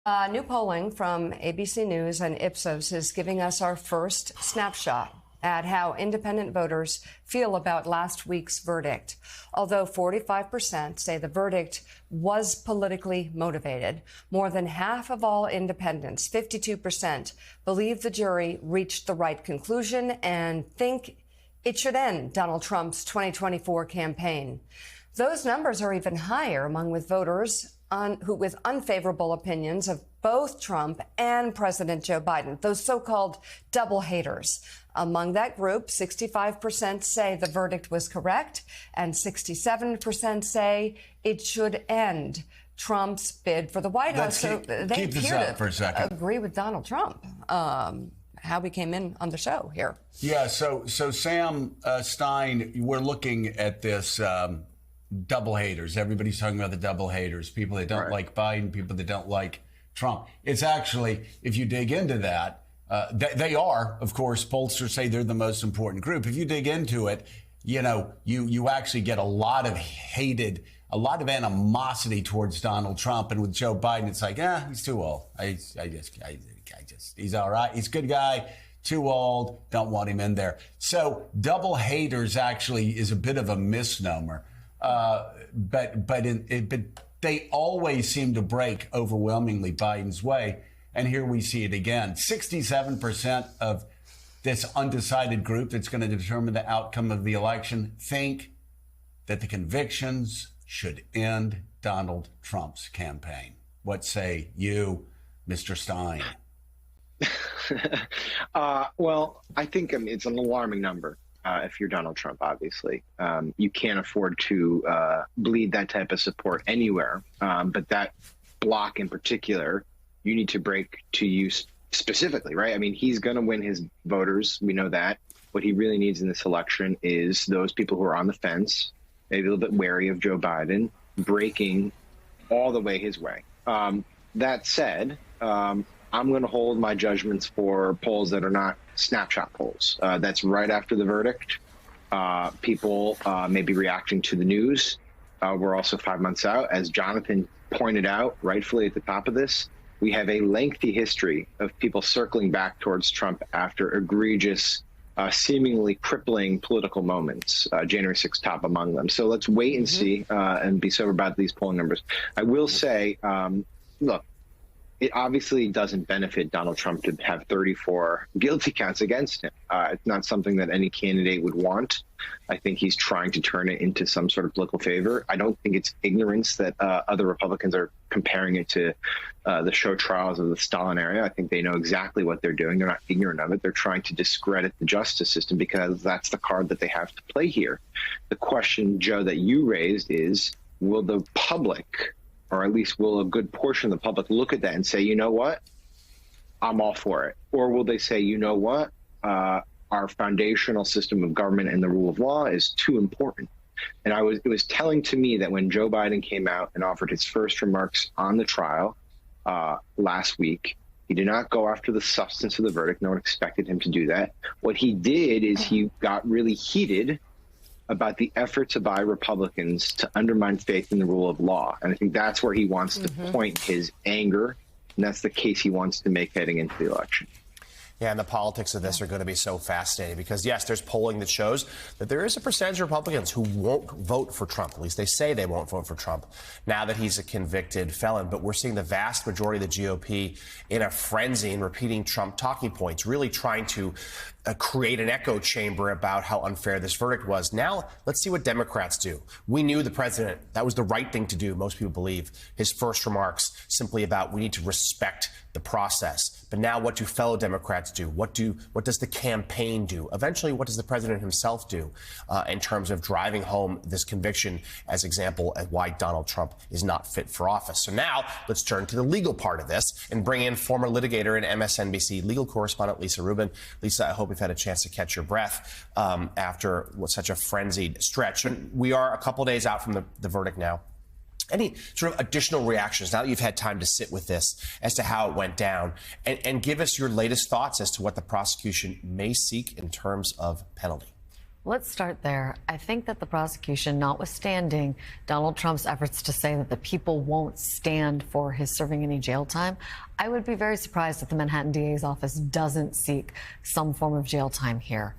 New polling from ABC News and Ipsos is giving us our first snapshot at how independent voters feel about last week's verdict. Although 45% say the verdict was politically motivated, more than half of all independents, 52%, believe the jury reached the right conclusion and think it should end Donald Trump's 2024 campaign. Those numbers are even higher among voters with unfavorable opinions of both Trump and President Joe Biden, those so-called double haters. Among that group, 65% say the verdict was correct, and 67% say it should end Trump's bid for the White House. So they appear to agree with Donald Trump. How we came in on the show here. Yeah, so Sam Stein, we're looking at this double haters. Everybody's talking about the double haters, people that don't like Biden, people that don't like Trump. It's actually, if you dig into that, they are, of course, pollsters say they're the most important group. If you dig into it, you actually get a lot of animosity towards Donald Trump. And with Joe Biden, it's like, he's too old. He's all right. He's a good guy. Too old. Don't want him in there. So double haters actually is a bit of a misnomer. But they always seem to break overwhelmingly Biden's way. And here we see it again. 67% of this undecided group that's going to determine the outcome of the election think that the convictions should end Donald Trump's campaign. What say you, Mr. Stein? Well, I think it's an alarming number. If you're Donald Trump, obviously, you can't afford to bleed that type of support anywhere. But that block in particular, you need to break to you specifically, right? I mean, he's going to win his voters. We know that. What he really needs in this election is those people who are on the fence, maybe a little bit wary of Joe Biden, breaking all the way his way. That said, I'm going to hold my judgments for polls that are not snapshot polls. That's right after the verdict. People may be reacting to the news. We're also 5 months out. As Jonathan pointed out, rightfully at the top of this, we have a lengthy history of people circling back towards Trump after egregious, seemingly crippling political moments, January 6th top among them. So let's wait and see and be sober about these polling numbers. I will say, look, it obviously doesn't benefit Donald Trump to have 34 guilty counts against him. It's not something that any candidate would want. I think he's trying to turn it into some sort of political favor. I don't think it's ignorance that other Republicans are comparing it to the show trials of the Stalin era. I think they know exactly what they're doing. They're not ignorant of it. They're trying to discredit the justice system because that's the card that they have to play here. The question, Joe, that you raised is, will the public, or at least will a good portion of the public, look at that and say, you know what, I'm all for it? Or will they say, you know what, our foundational system of government and the rule of law is too important? And it was telling to me that when Joe Biden came out and offered his first remarks on the trial last week, he did not go after the substance of the verdict. No one expected him to do that. What he did is he got really heated about the efforts by Republicans to undermine faith in the rule of law. And I think that's where he wants to point his anger, and that's the case he wants to make heading into the election. Yeah, and the politics of this are going to be so fascinating because, yes, there's polling that shows that there is a percentage of Republicans who won't vote for Trump. At least they say they won't vote for Trump now that he's a convicted felon. But we're seeing the vast majority of the GOP in a frenzy and repeating Trump talking points, really trying to create an echo chamber about how unfair this verdict was. Now, let's see what Democrats do. We knew the president, that was the right thing to do, most people believe. His first remarks simply about we need to respect the process. But now what do fellow Democrats do? What does the campaign do? Eventually, what does the president himself do in terms of driving home this conviction as example of why Donald Trump is not fit for office? So now let's turn to the legal part of this and bring in former litigator and MSNBC legal correspondent Lisa Rubin. Lisa, I hope you've had a chance to catch your breath after such a frenzied stretch. And we are a couple days out from the verdict now. Any sort of additional reactions now that you've had time to sit with this as to how it went down, and give us your latest thoughts as to what the prosecution may seek in terms of penalty? Let's start there. I think that the prosecution, notwithstanding Donald Trump's efforts to say that the people won't stand for his serving any jail time, I would be very surprised if the Manhattan DA's office doesn't seek some form of jail time here.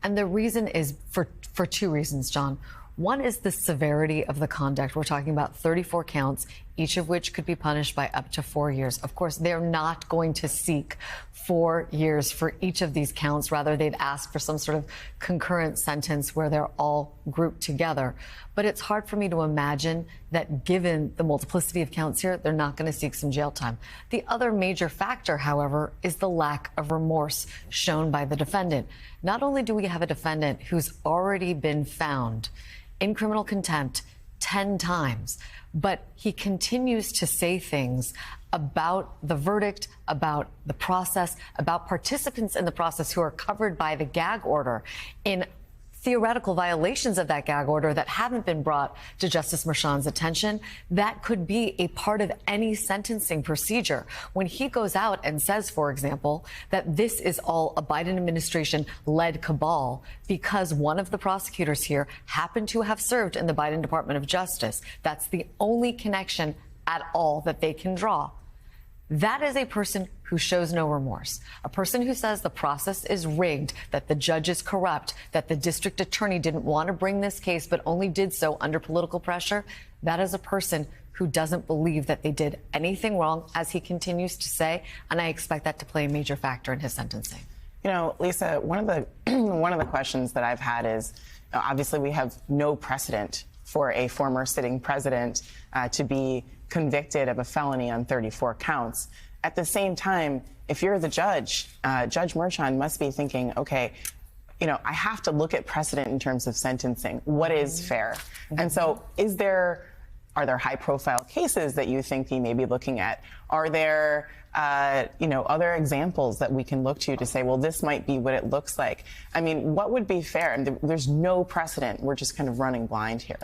And the reason is for two reasons, John. One is the severity of the conduct. We're talking about 34 counts, each of which could be punished by up to 4 years. Of course, they're not going to seek 4 years for each of these counts. Rather, they'd ask for some sort of concurrent sentence where they're all grouped together. But it's hard for me to imagine that given the multiplicity of counts here, they're not going to seek some jail time. The other major factor, however, is the lack of remorse shown by the defendant. Not only do we have a defendant who's already been found in criminal contempt 10 times, but he continues to say things about the verdict, about the process, about participants in the process who are covered by the gag order in theoretical violations of that gag order that haven't been brought to Justice Merchan's attention. That could be a part of any sentencing procedure. When he goes out and says, for example, that this is all a Biden administration-led cabal because one of the prosecutors here happened to have served in the Biden Department of Justice. That's the only connection at all that they can draw. That is a person who shows no remorse, a person who says the process is rigged, that the judge is corrupt, that the district attorney didn't want to bring this case but only did so under political pressure. That is a person who doesn't believe that they did anything wrong, as he continues to say, and I expect that to play a major factor in his sentencing. You know, Lisa, one of the questions that I've had is, obviously we have no precedent for a former sitting president to be convicted of a felony on 34 counts. At the same time, if you're the judge, Judge Merchan must be thinking, okay, you know, I have to look at precedent in terms of sentencing. What is fair? And so are there high profile cases that you think he may be looking at? Are there, other examples that we can look to say, well, this might be what it looks like? I mean, what would be fair? And there's no precedent. We're just kind of running blind here.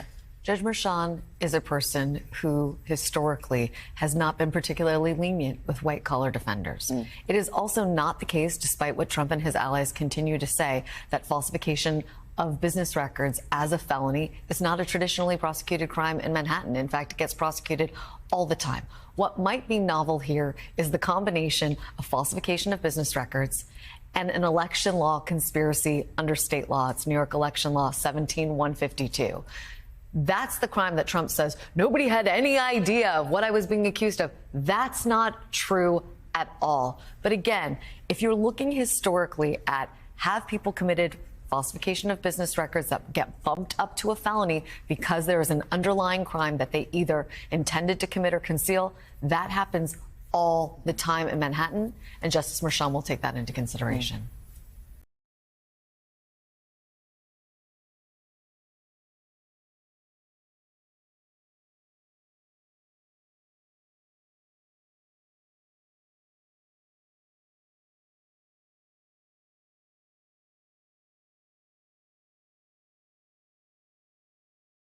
Judge Merchan is a person who historically has not been particularly lenient with white-collar defenders. It is also not the case, despite what Trump and his allies continue to say, that falsification of business records as a felony is not a traditionally prosecuted crime in Manhattan. In fact, it gets prosecuted all the time. What might be novel here is the combination of falsification of business records and an election law conspiracy under state law. It's New York election law 17152. That's the crime that Trump says nobody had any idea of what I was being accused of. That's not true at all. But again, if you're looking historically at have people committed falsification of business records that get bumped up to a felony because there is an underlying crime that they either intended to commit or conceal, that happens all the time in Manhattan, and Justice Merchan will take that into consideration.